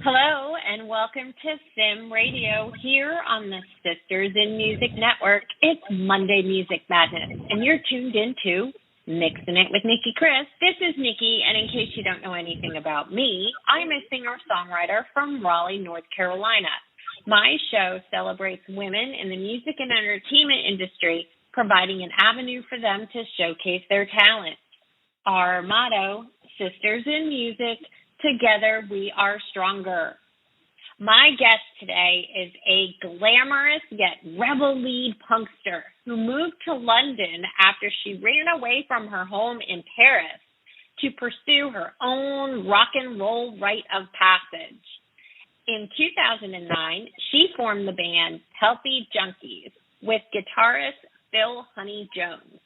Hello and welcome to SIMRADIO here on the Sisters in Music Network. It's Monday Music Madness, and you're tuned into Mixing It with Nicki Kris. This is Nicki, and in case you don't know anything about me, I'm a singer-songwriter from Raleigh, North Carolina. My show celebrates women in the music and entertainment industry, providing an avenue for them to showcase their talent. Our motto, Sisters in Music, together we are stronger. My guest today is a glamorous yet rebel lead punkster who moved to London after she ran away from her home in Paris to pursue her own rock and roll rite of passage. In 2009, she formed the band Healthy Junkies with guitarist Phil Honey Jones.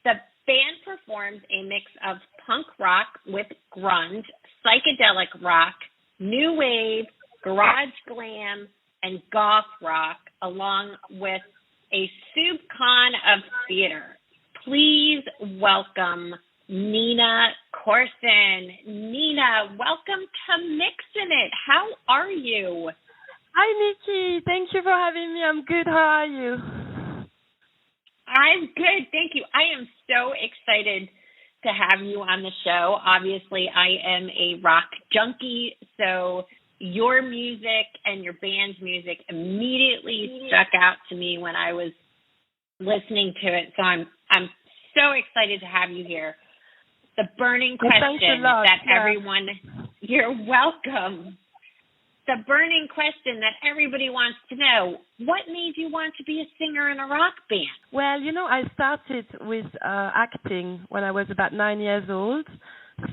The band performs a mix of punk rock with grunge, psychedelic rock, new wave, garage glam, and goth rock, along with a soup con of theater. Please welcome Nina Courson. Nina, welcome to Mixin' It. How are you? Hi, Nicki. Thank you for having me. I'm good. How are you? I'm good. Thank you. I am so excited to have you on the show. Obviously, I am a rock junkie, so your music and your band's music immediately stuck out to me when I was listening to it. So I'm so excited to have you here. The burning question everyone, you're welcome. The burning question that everybody wants to know, what made you want to be a singer in a rock band? Well, I started with acting when I was about 9 years old.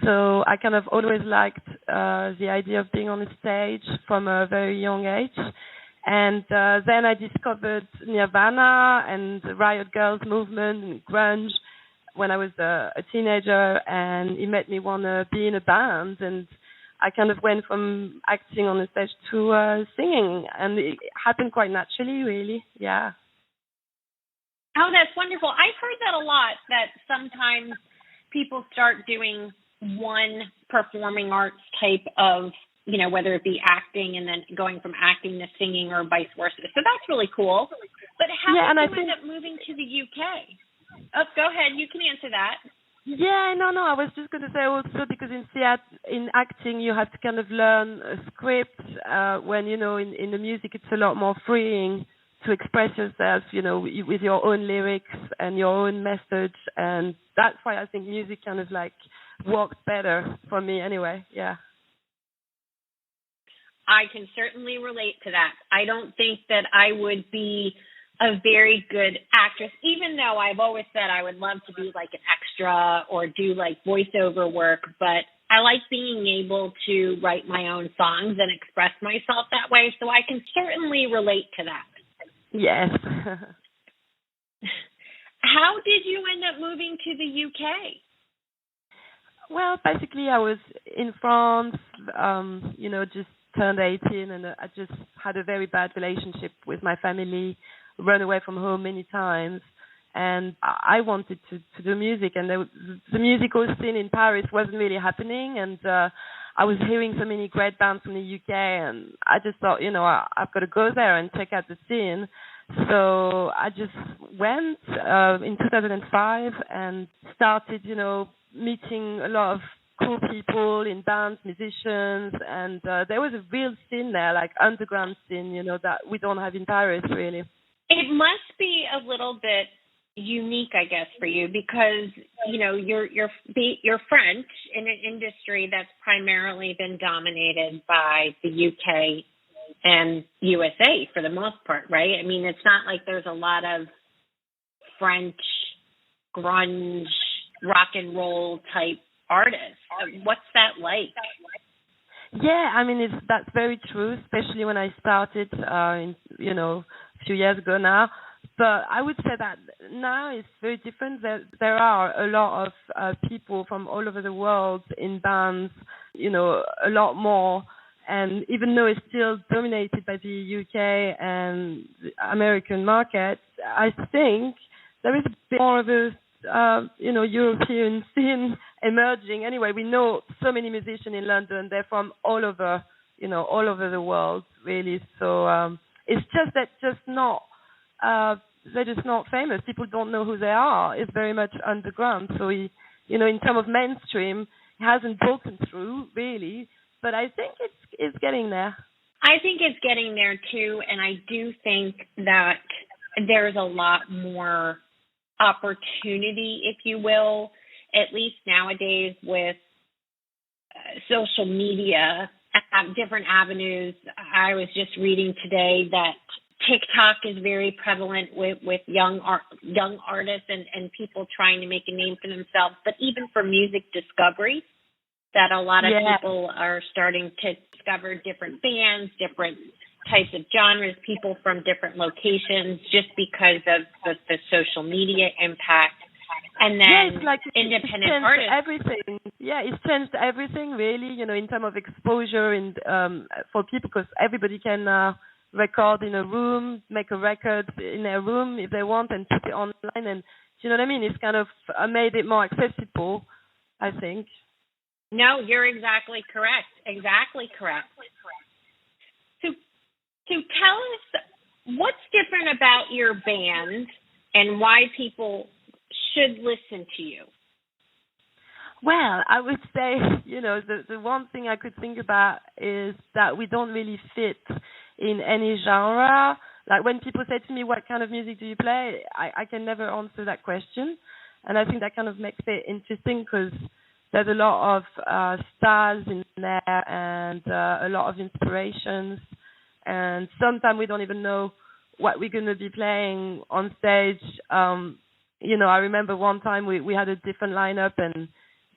So I kind of always liked the idea of being on the stage from a very young age. And then I discovered Nirvana and the Riot Girls movement and grunge when I was a teenager, and it made me want to be in a band. And I kind of went from acting on the stage to singing, and it happened quite naturally, really, yeah. Oh, that's wonderful. I've heard that a lot, that sometimes people start doing one performing arts type of, whether it be acting and then going from acting to singing or vice versa. So that's really cool. But how did you end up moving to the UK? Oh, go ahead. You can answer that. Yeah, no. I was just going to say also because in acting you have to kind of learn a script when, in the music it's a lot more freeing to express yourself, with your own lyrics and your own message. And that's why I think music kind of like works better for me anyway, yeah. I can certainly relate to that. I don't think that I would be a very good actress, even though I've always said I would love to be like an extra or do like voiceover work, but I like being able to write my own songs and express myself that way, so I can certainly relate to that. Yes. How did you end up moving to the UK? Well, basically I was in France, just turned 18, and I just had a very bad relationship with my family, run away from home many times, and I wanted to do music, and the musical scene in Paris wasn't really happening, and I was hearing so many great bands from the UK, and I just thought, I've got to go there and check out the scene. So I just went in 2005 and started, meeting a lot of cool people in bands, musicians, and there was a real scene there, like underground scene, that we don't have in Paris, really. It must be a little bit unique, I guess, for you because, you're French in an industry that's primarily been dominated by the UK and USA for the most part, right? I mean, it's not like there's a lot of French grunge, rock and roll type artists. What's that like? Yeah, I mean, that's very true, especially when I started, a few years ago now. But I would say that now it's very different. There are a lot of people from all over the world in bands, a lot more. And even though it's still dominated by the UK and the American market, I think there is a bit more of a, European scene emerging. Anyway, we know so many musicians in London. They're from all over, all over the world, really. So it's just that they're just not famous. People don't know who they are. It's very much underground. So in terms of mainstream, it hasn't broken through really, but I think it's getting there. I think it's getting there too, and I do think that there's a lot more opportunity, if you will, at least nowadays with social media, different avenues. I was just reading today that TikTok is very prevalent with young artists and people trying to make a name for themselves, but even for music discovery, that a lot of people are starting to discover different bands, different types of genres, people from different locations, just because of the social media impact. And then it's like independent artists. Everything. Yeah, it's changed everything really, in terms of exposure and for people, because everybody can record in a room, make a record in a room if they want, and put it online. And do you know what I mean? It's kind of made it more accessible, I think. No, you're exactly correct. Exactly correct. So tell us what's different about your band and why people should listen to you. Well, I would say, the one thing I could think about is that we don't really fit in any genre. Like when people say to me, what kind of music do you play? I can never answer that question. And I think that kind of makes it interesting because there's a lot of styles in there and a lot of inspirations. And sometimes we don't even know what we're going to be playing on stage. I remember one time we had a different lineup and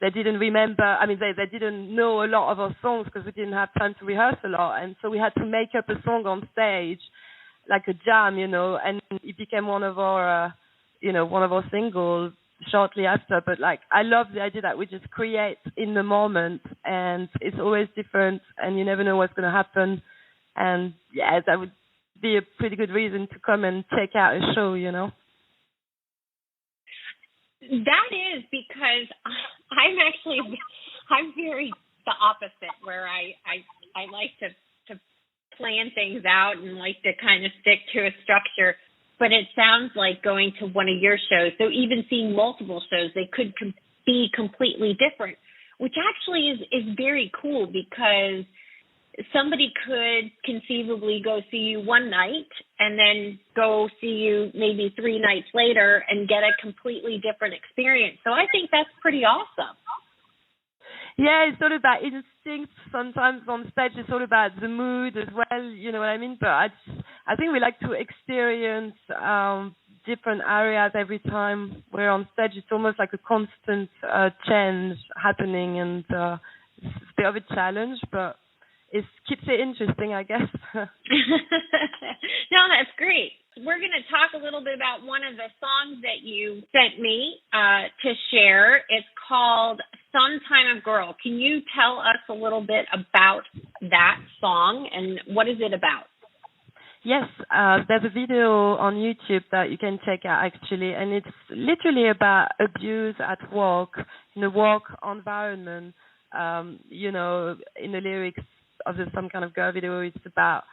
they didn't remember. I mean, they didn't know a lot of our songs because we didn't have time to rehearse a lot. And so we had to make up a song on stage, like a jam, and it became one of our singles shortly after. But I love the idea that we just create in the moment, and it's always different, and you never know what's going to happen. And that would be a pretty good reason to come and check out a show, That is because I'm very the opposite, where I like to plan things out and like to kind of stick to a structure. But it sounds like going to one of your shows, so even seeing multiple shows, they could be completely different, which actually is very cool, because somebody could conceivably go see you one night and then go see you maybe 3 nights later and get a completely different experience. So I think that's pretty awesome. Yeah, it's all about instinct. Sometimes on stage it's all about the mood as well, you know what I mean? But I think we like to experience different areas every time we're on stage. It's almost like a constant change happening, and it's a bit of a challenge, but it keeps it interesting, I guess. No, that's great. We're going to talk a little bit about one of the songs that you sent me to share. It's called Sometime a Girl. Can you tell us a little bit about that song and what is it about? Yes, there's a video on YouTube that you can check out, actually, and it's literally about abuse at work, in a work environment. In the lyrics of some kind of girl video, it's about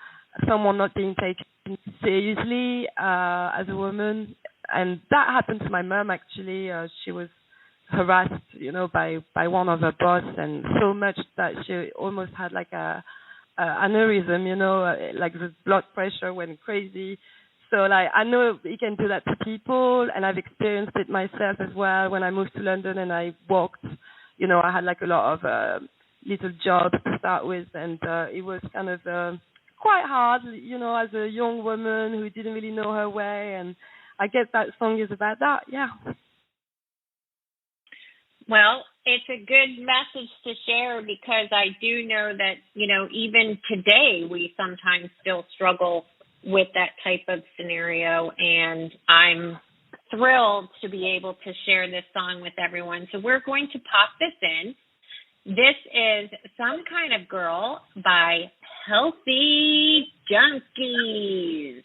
someone not being taken seriously as a woman, and that happened to my mom, actually. She was harassed, by one of her boss, and so much that she almost had like a aneurysm, like the blood pressure went crazy. So I know you can do that to people, and I've experienced it myself as well when I moved to London and I worked. I had like a lot of little jobs to start with, and it was kind of quite hard, as a young woman who didn't really know her way, and I guess that song is about that, yeah. Well, it's a good message to share, because I do know that, even today we sometimes still struggle with that type of scenario, and I'm thrilled to be able to share this song with everyone. So we're going to pop this in. This is Some Kind of Girl by Healthy Junkies.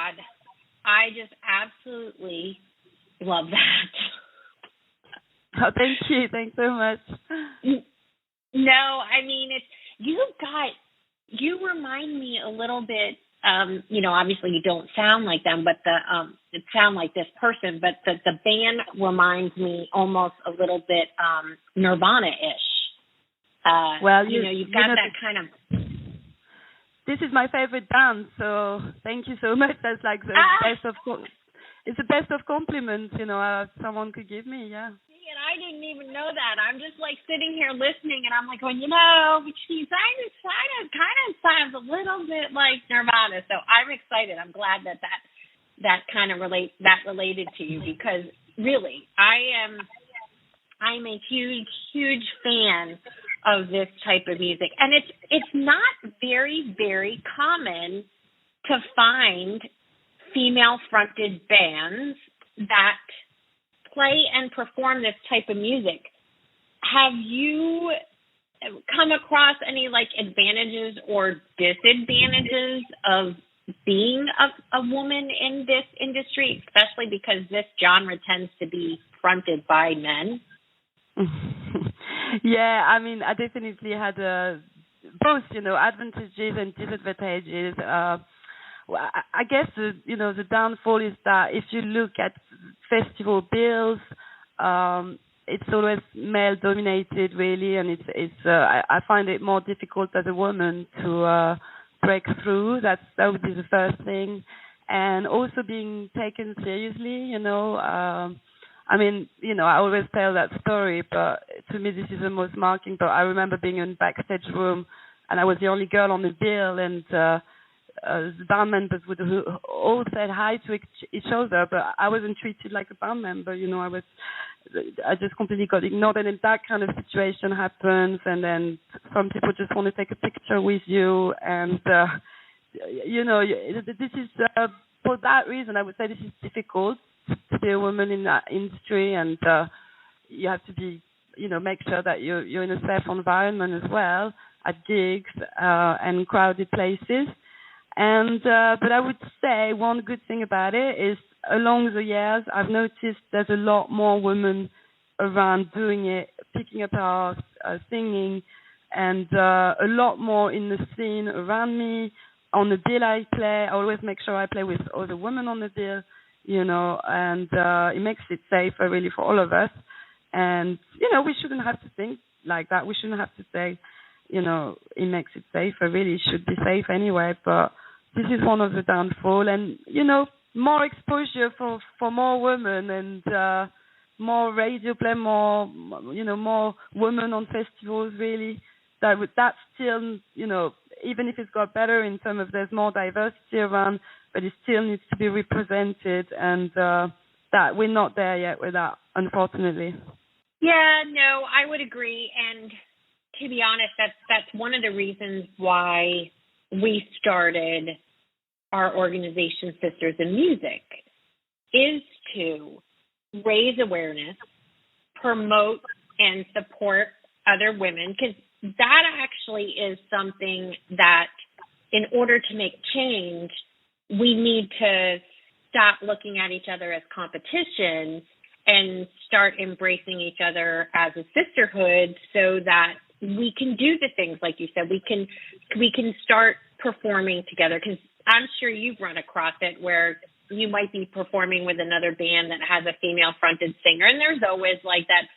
God. I just absolutely love that. Oh, thank you. Thanks so much. No, I mean, you remind me a little bit, obviously you don't sound like them, but sound like this person, but the band reminds me almost a little bit Nirvana-ish. Well, you've got that kind of... This is my favorite band, so thank you so much. That's like the best of... It's the best of compliments, someone could give me, yeah. And I didn't even know that. I'm just like sitting here listening, and I'm like, she kind of sounds a little bit like Nirvana. So I'm excited. I'm glad that kind of related to you, because really, I'm a huge fan of this type of music, and it's not very, very common to find female-fronted bands that play and perform this type of music. Have you come across any advantages or disadvantages of being a woman in this industry, especially because this genre tends to be fronted by men? Yeah, I mean, I definitely had both, advantages and disadvantages. I guess the downfall is that if you look at festival bills, it's always male dominated, really, and I find it more difficult as a woman to break through. That would be the first thing, and also being taken seriously. I always tell that story, but to me this is the most marking. But I remember being in the backstage room, and I was the only girl on the bill, and the band members would all said hi to each other, but I wasn't treated like a band member. I just completely got ignored, and then that kind of situation happens, and then some people just want to take a picture with you, and this is for that reason I would say this is difficult to be a woman in that industry, and you have to be, make sure that you're in a safe environment as well at gigs and crowded places. And but I would say one good thing about it is along the years I've noticed there's a lot more women around doing it, picking up our singing, and a lot more in the scene around me. On the bill I play, I always make sure I play with other women on the bill, and it makes it safer really for all of us. And, we shouldn't have to think like that. We shouldn't have to say, it makes it safer. Really, it should be safe anyway, but this is one of the downfall. And, more exposure for more women, and more radio play, more women on festivals, really. That's still, even if it's got better in terms of there's more diversity around, but it still needs to be represented, and that we're not there yet with that, unfortunately. Yeah, no, I would agree. And to be honest, that's one of the reasons why we started our organization, Sisters in Music, is to raise awareness, promote and support other women, because that actually is something that in order to make change, we need to stop looking at each other as competition and start embracing each other as a sisterhood, so that we can do the things like you said. We can start performing together, because I'm sure you've run across it where you might be performing with another band that has a female-fronted singer, and there's always like that,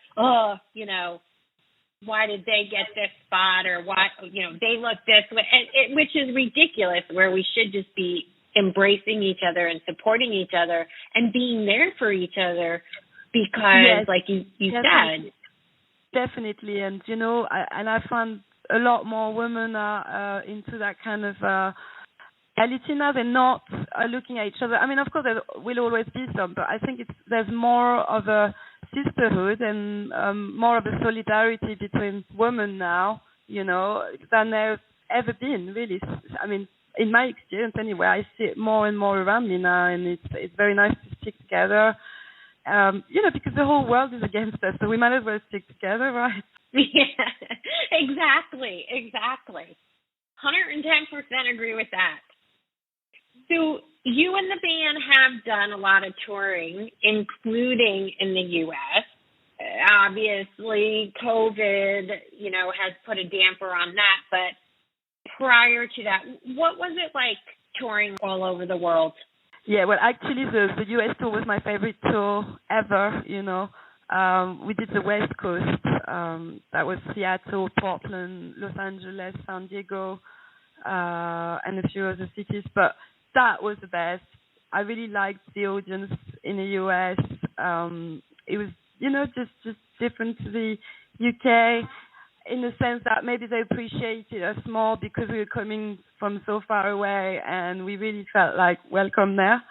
why did they get this spot, or why, they look this way, which is ridiculous, where we should just be embracing each other and supporting each other and being there for each other, because, yes, like you said. Definitely, and, I find a lot more women are into that kind of reality now. They're not looking at each other. I mean, of course, there will always be some, but I think there's more of a sisterhood and more of a solidarity between women now, than there's ever been, really. I mean, in my experience anyway, I see it more and more around me now, and it's very nice to stick together, because the whole world is against us, so we might as well stick together, right? Yeah, exactly. 110% agree with that. So, you and the band have done a lot of touring, including in the U.S. Obviously, COVID, has put a damper on that. But prior to that, what was it like touring all over the world? Yeah, well, actually, the U.S. tour was my favorite tour ever, We did the West Coast. That was Seattle, Portland, Los Angeles, San Diego, and a few other cities. But that was the best. I really liked the audience in the U.S. It was, just different to the U.K. in the sense that maybe they appreciated us more because we were coming from so far away, and we really felt like welcome there.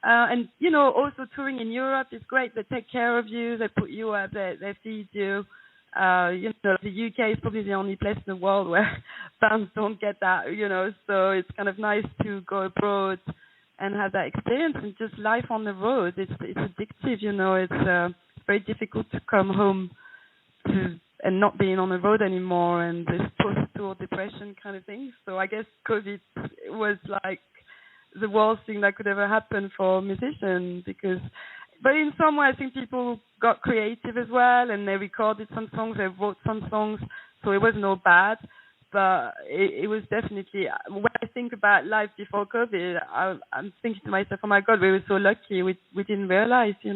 And, also touring in Europe is great. They take care of you. They put you up. They feed you. The UK is probably the only place in the world where bands don't get that, So it's kind of nice to go abroad and have that experience. And just life on the road, it's addictive, It's very difficult to come home and not being on the road anymore, and this post-tour depression kind of thing. So I guess COVID was like the worst thing that could ever happen for musicians but in some way I think people got creative as well, and they recorded some songs, they wrote some songs, so it wasn't all bad. But it was definitely, when I think about life before COVID, I'm thinking to myself, oh my God, we were so lucky, we didn't realize, Yes.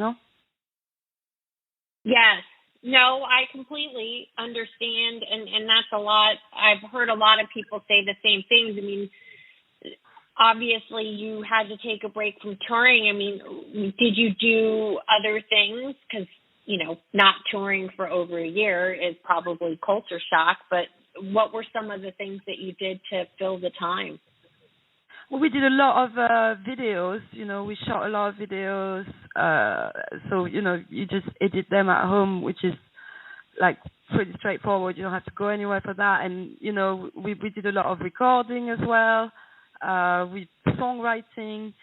No, I completely understand, and that's a lot. I've heard a lot of people say the same things. I mean, obviously you had to take a break from touring. I mean, did you do other things? Because, not touring for over a year is probably culture shock, but what were some of the things that you did to fill the time? Well, we did a lot of videos, we shot a lot of videos. So, you just edit them at home, which is like pretty straightforward. You don't have to go anywhere for that. And, we did a lot of recording as well, with songwriting.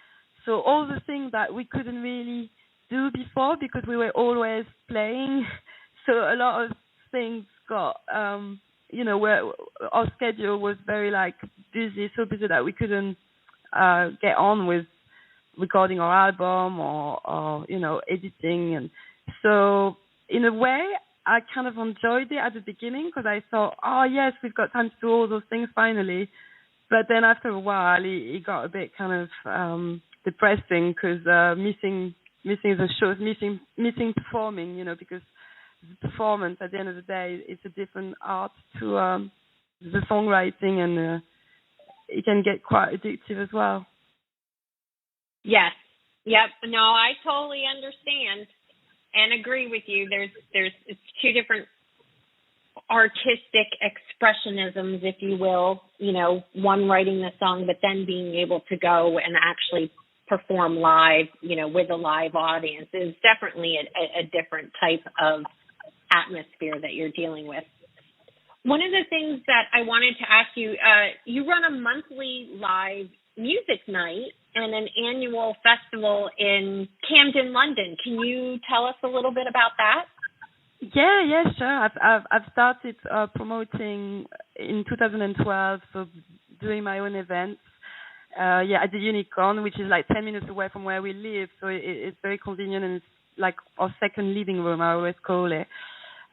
So all the things that we couldn't really do before because we were always playing. So a lot of things got, where our schedule was very busy, so busy that we couldn't get on with recording our album or editing. And so in a way I kind of enjoyed it at the beginning because I thought, oh yes, we've got time to do all those things finally. But then after a while it got a bit kind of depressing because missing the shows, missing performing, because the performance at the end of the day, it's a different art to the songwriting, and it can get quite addictive as well. Yes. Yep. No, I totally understand and agree with you. It's two different artistic expressionisms, if you will, one writing the song, but then being able to go and actually perform live, with a live audience is definitely a different type of atmosphere that you're dealing with. One of the things that I wanted to ask you, you run a monthly live music night and an annual festival in Camden, London. Can you tell us a little bit about that? Yeah, sure. I've started promoting in 2012, so doing my own events. At the Unicorn, which is like 10 minutes away from where we live, so it's very convenient, and it's like our second living room, I always call it.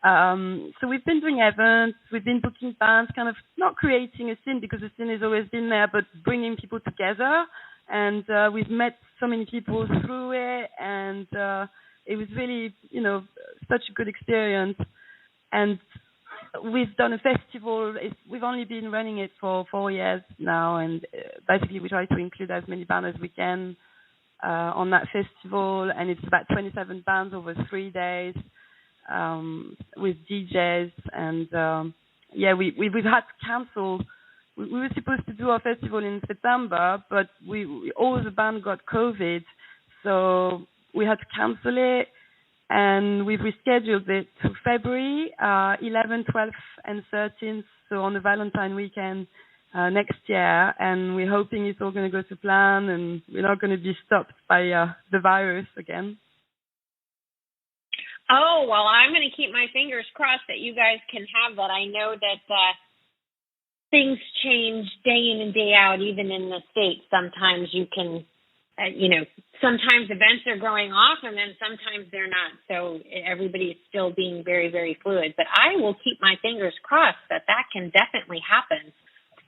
So we've been doing events, we've been booking bands, kind of not creating a scene because the scene has always been there, but bringing people together. And we've met so many people through it, and it was really, such a good experience. And we've done a festival. We've only been running it for 4 years now, and basically we try to include as many bands as we can on that festival. And it's about 27 bands over 3 days. With DJs, and we've had to cancel. We were supposed to do our festival in September, but all the band got COVID, so we had to cancel it, and we've rescheduled it to February 11th, 12th, and 13th, so on the Valentine weekend next year, and we're hoping it's all going to go to plan, and we're not going to be stopped by the virus again. Oh, well, I'm going to keep my fingers crossed that you guys can have that. I know that things change day in and day out, even in the States. Sometimes you can sometimes events are going off and then sometimes they're not. So everybody is still being very, very fluid. But I will keep my fingers crossed that can definitely happen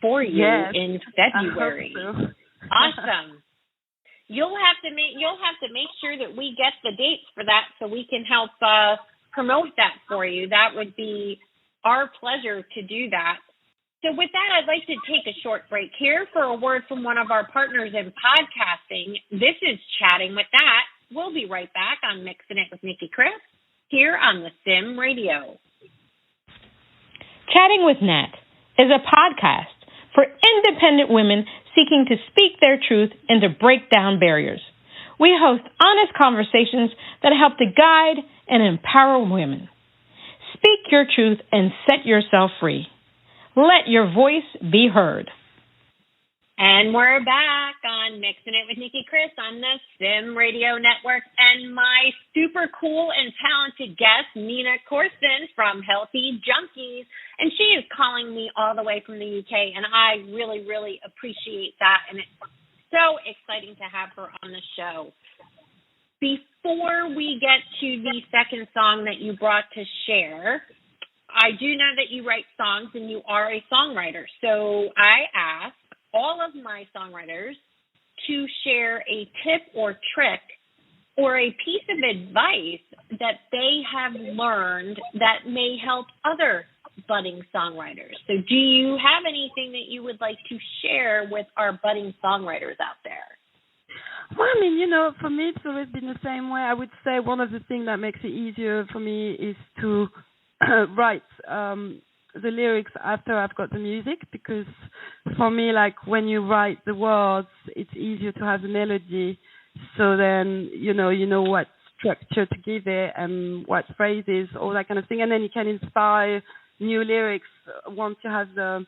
for you in February. I hope so. Awesome. You'll have to make sure that we get the dates for that so we can help promote that for you. That would be our pleasure to do that. So with that, I'd like to take a short break here for a word from one of our partners in podcasting. This is Chatting with Nat. We'll be right back on Mixing It with Nicki Kris here on the Sim Radio. Chatting with Nat is a podcast for independent women seeking to speak their truth and to break down barriers. We host honest conversations that help to guide and empower women. Speak your truth and set yourself free. Let your voice be heard. And we're back on Mixing It with Nicki Kris on the Sim Radio Network. And my super cool and talented guest, Courson from Healthy Junkies. And she is calling me all the way from the UK. And I really, really appreciate that. And it's so exciting to have her on the show. Before we get to the second song that you brought to share, I do know that you write songs and you are a songwriter. So I ask all of my songwriters to share a tip or trick or a piece of advice that they have learned that may help other budding songwriters. So do you have anything that you would like to share with our budding songwriters out there? Well, for me, it's always been the same way. I would say one of the things that makes it easier for me is to write the lyrics after I've got the music, because for me, like when you write the words, it's easier to have the melody. So then, you know what structure to give it and what phrases, all that kind of thing. And then you can inspire new lyrics once you have the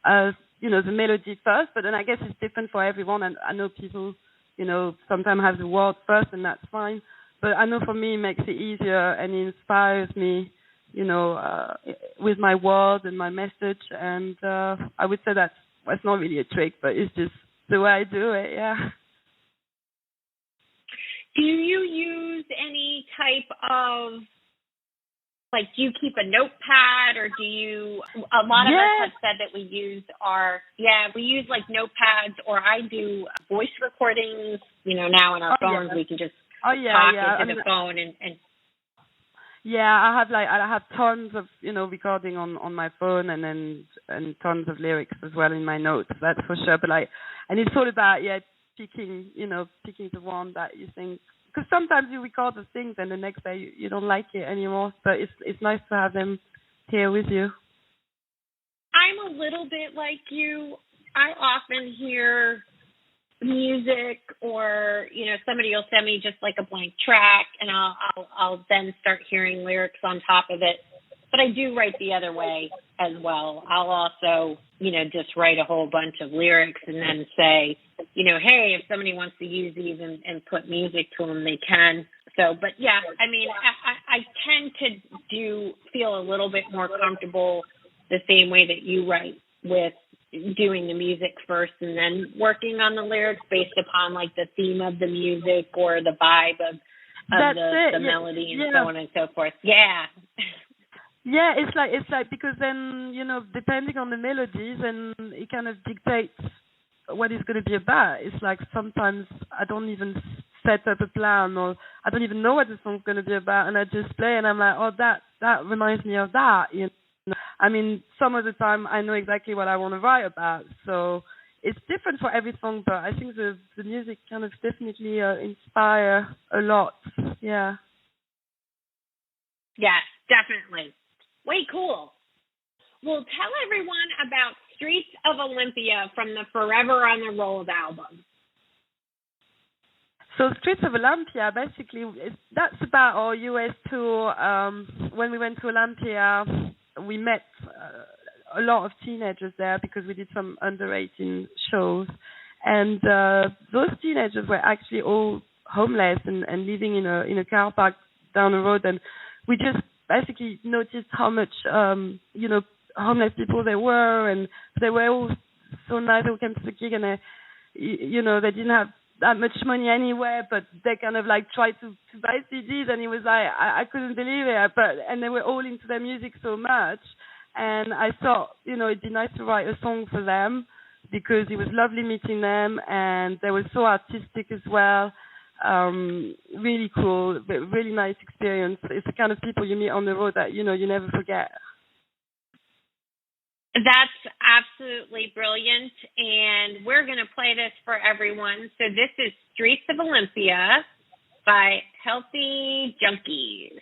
melody first. But then I guess it's different for everyone. And I know people, sometimes have the words first, and that's fine. But I know for me, it makes it easier and it inspires me, with my words and my message. And I would say that's not really a trick, but it's just the way I do it, yeah. Do you use any type of, do you keep a notepad, or do you, a lot of us have said that we use notepads, or I do voice recordings, now in our phones, we can just talk into the phone and yeah, I have tons of recording on my phone, and tons of lyrics as well in my notes. That's for sure. But and it's all about picking the one that you think, because sometimes you record the things and the next day you don't like it anymore. But it's nice to have them here with you. I'm a little bit like you. I often hear music, or somebody will send me just like a blank track, and I'll then start hearing lyrics on top of it. But I do write the other way as well. I'll also just write a whole bunch of lyrics and then say, hey, if somebody wants to use these and put music to them, they can. So, but yeah, I tend to feel a little bit more comfortable the same way that you write, with doing the music first and then working on the lyrics based upon the theme of the music or the vibe of the melody and so on and so forth. Yeah. Yeah, it's like because then, depending on the melodies, and it kind of dictates what it's going to be about. It's like sometimes I don't even set up a plan, or I don't even know what the song's going to be about, and I just play and I'm like, oh, that reminds me of that, some of the time I know exactly what I want to write about, so it's different for every song, but I think the music kind of definitely inspire a lot, yeah. Yes, definitely. Way cool. Well, tell everyone about Streets of Olympia from the Forever on the Road album. So Streets of Olympia, basically, that's about our US tour. When we went to Olympia, we met a lot of teenagers there because we did some under 18 shows. And those teenagers were actually all homeless and living in a car park down the road. And we just basically noticed how much, homeless people they were. And they were all so nice. They came to the gig and they didn't have that much money anyway, but they kind of like tried to buy CDs, and he was like, I couldn't believe it. And they were all into their music so much, and I thought, it'd be nice to write a song for them because it was lovely meeting them, and they were so artistic as well. Really cool, really nice experience. It's the kind of people you meet on the road that you never forget. That's absolutely brilliant, and we're going to play this for everyone. So this is Streets of Olympia by Healthy Junkies.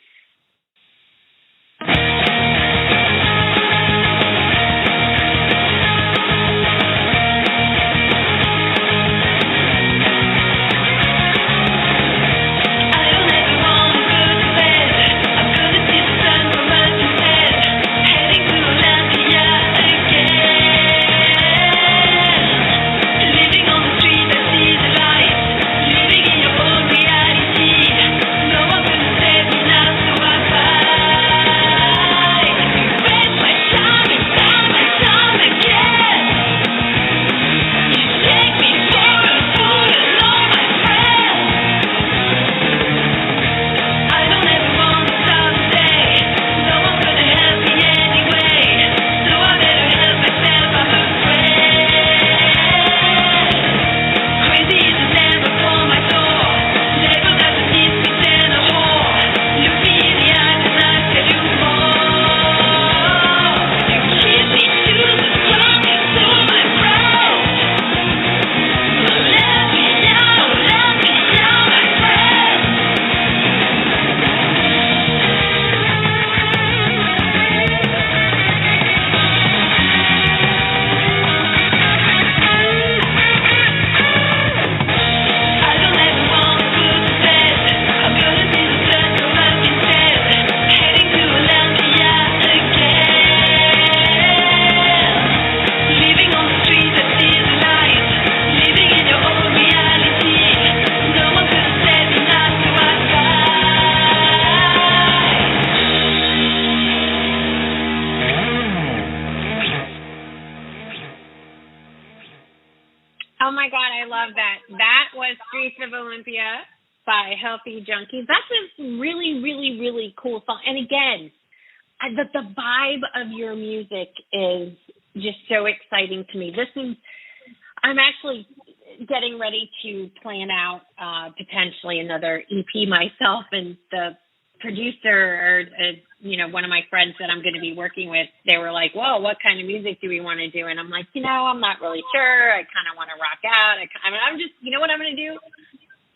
Oh my God, I love that. That was Streets of Olympia by Healthy Junkies. That's a really, really, really cool song. And again, the vibe of your music is just so exciting to me. I'm actually getting ready to plan out potentially another EP myself, and the producer or one of my friends that I'm going to be working with, they were like, well, what kind of music do we want to do? And I'm like, I'm not really sure. I kind of want to rock out. I'm just, what I'm going to do?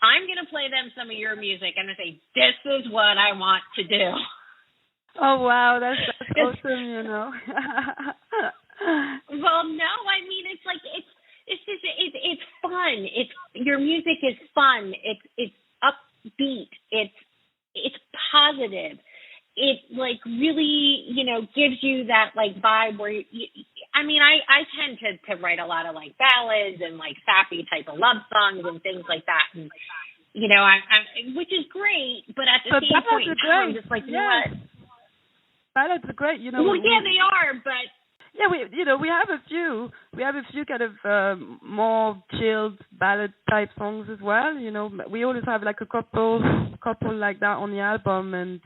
I'm going to play them some of your music. I'm going to say, this is what I want to do. Oh, wow. That's awesome, Well, no, I mean, it's like, it's fun. Your music is fun. It's upbeat. It's positive. It like really, gives you that like vibe where I tend to write a lot of like ballads and like sappy type of love songs and things like that. And, which is great, but at the same point in time, I'm just like, what? Ballads are great, Well, yeah, they are, but. Yeah, we have a few kind of more chilled ballad type songs as well. We always have like a couple like that on the album, and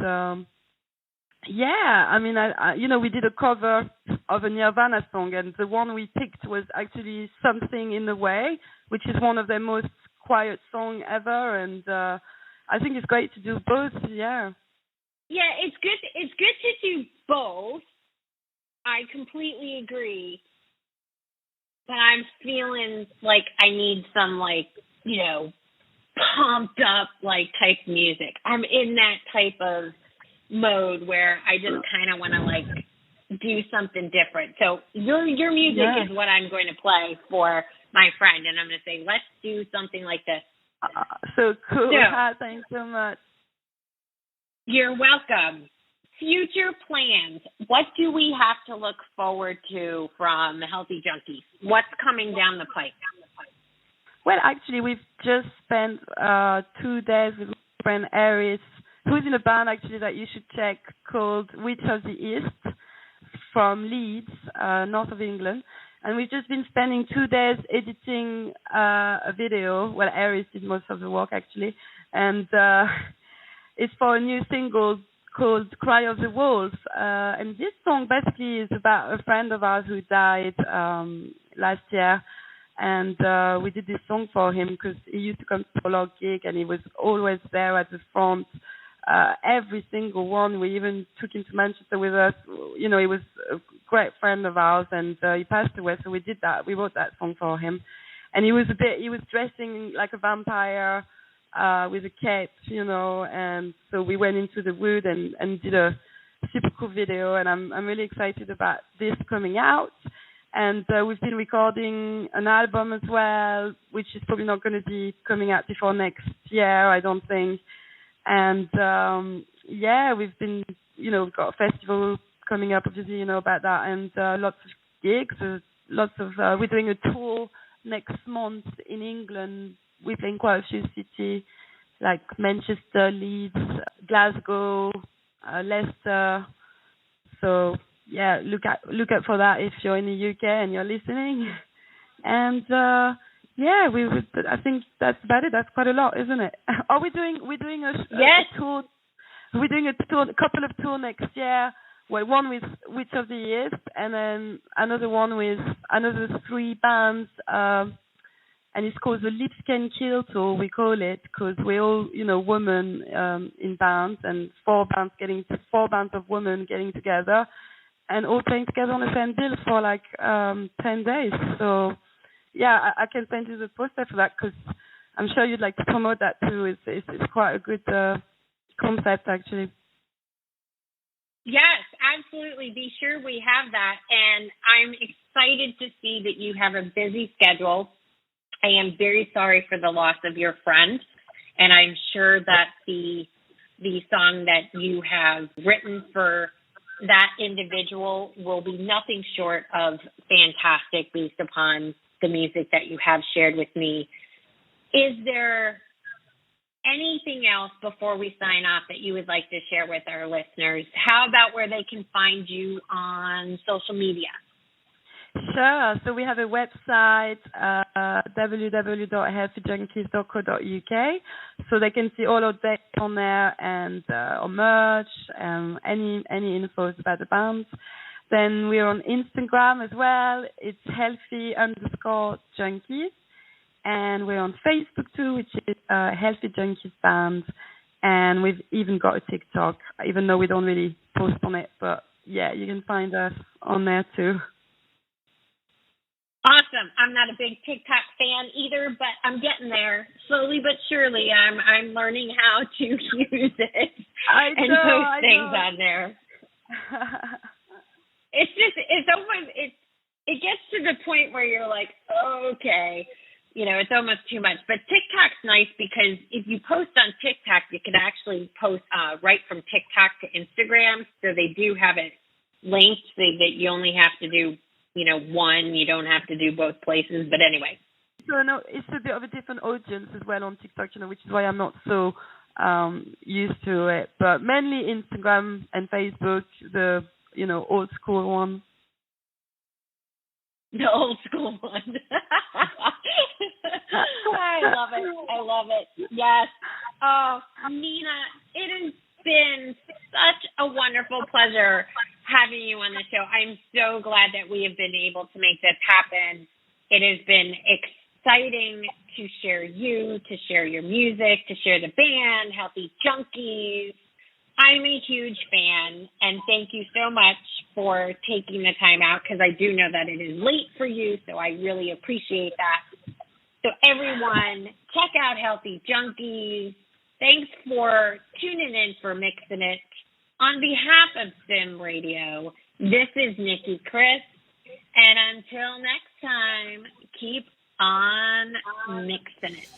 we did a cover of a Nirvana song, and the one we picked was actually Something in the Way, which is one of their most quiet songs ever, and I think it's great to do both. Yeah. Yeah, it's good to do both. I completely agree, but I'm feeling like I need some like, pumped up like type music. I'm in that type of mode where I just kind of want to like do something different. So your music is what I'm going to play for my friend, and I'm going to say, let's do something like this. So cool. Thanks so much. You're welcome. Future plans. What do we have to look forward to from Healthy Junkies? What's coming down the pike? Well, actually, we've just spent 2 days with my friend Eris, who's in a band actually that you should check called Witch of the East from Leeds, north of England. And we've just been spending 2 days editing a video. Well, Aries did most of the work, actually. And it's for a new single called Cry of the Wolf. And this song basically is about a friend of ours who died last year. And we did this song for him because he used to come to our gig and he was always there at the front. Every single one. We even took him to Manchester with us. You know, he was a great friend of ours, and he passed away. So we did that. We wrote that song for him, and he was dressing like a vampire with a cape, you know. And so we went into the wood and did a super cool video. And I'm really excited about this coming out. And we've been recording an album as well, which is probably not going to be coming out before next year, I don't think. And we've been, you know, we've got a festival coming up, obviously, you know about that, and lots of gigs, we're doing a tour next month in England. We're playing quite a few cities like Manchester, Leeds, Glasgow, Leicester. So yeah, look out for that if you're in the UK and you're listening. And I think that's about it. That's quite a lot, isn't it? We're doing a tour. We're doing a couple of tours next year. Well, one with Witch of the East, and then another one with another 3 bands. And it's called the Lips Can Kill Tour, we call it, because we're all, you know, women in bands, and 4 bands of women getting together, and all playing together on the same bill for like 10 days. So. Yeah, I can send you the poster for that because I'm sure you'd like to promote that too. It's quite a good concept, actually. Yes, absolutely. Be sure we have that. And I'm excited to see that you have a busy schedule. I am very sorry for the loss of your friend. And I'm sure that the song that you have written for that individual will be nothing short of fantastic based upon the music that you have shared with me. Is there anything else before we sign off that you would like to share with our listeners? How about where they can find you on social media? Sure. So we have a website, www.healthyjunkies.co.uk. So they can see all our dates on there and our merch, any infos about the band. Then we're on Instagram as well. It's healthy_junkies. And we're on Facebook too, which is Healthy Junkies Band. And we've even got a TikTok, even though we don't really post on it. But yeah, you can find us on there too. Awesome. I'm not a big TikTok fan either, but I'm getting there slowly but surely. I'm learning how to use it and post things on there. It gets to the point where you're like, oh, okay, you know, it's almost too much. But TikTok's nice because if you post on TikTok, you can actually post right from TikTok to Instagram. So they do have it linked so that you only have to do, you know, one. You don't have to do both places. But anyway. So no, it's a bit of a different audience as well on TikTok, you know, which is why I'm not so used to it. But mainly Instagram and Facebook, the, you know, old school one. The old school one. I love it. Yes. Oh, Nina, it has been such a wonderful pleasure having you on the show. I'm so glad that we have been able to make this happen. It has been exciting to share you, to share your music, to share the band, Healthy Junkies. I'm a huge fan, and thank you so much for taking the time out, because I do know that it is late for you, so I really appreciate that. So everyone, check out Healthy Junkies. Thanks for tuning in for Mixing It. On behalf of SIMRADIO, this is Nicki Kris, and until next time, keep on mixing it.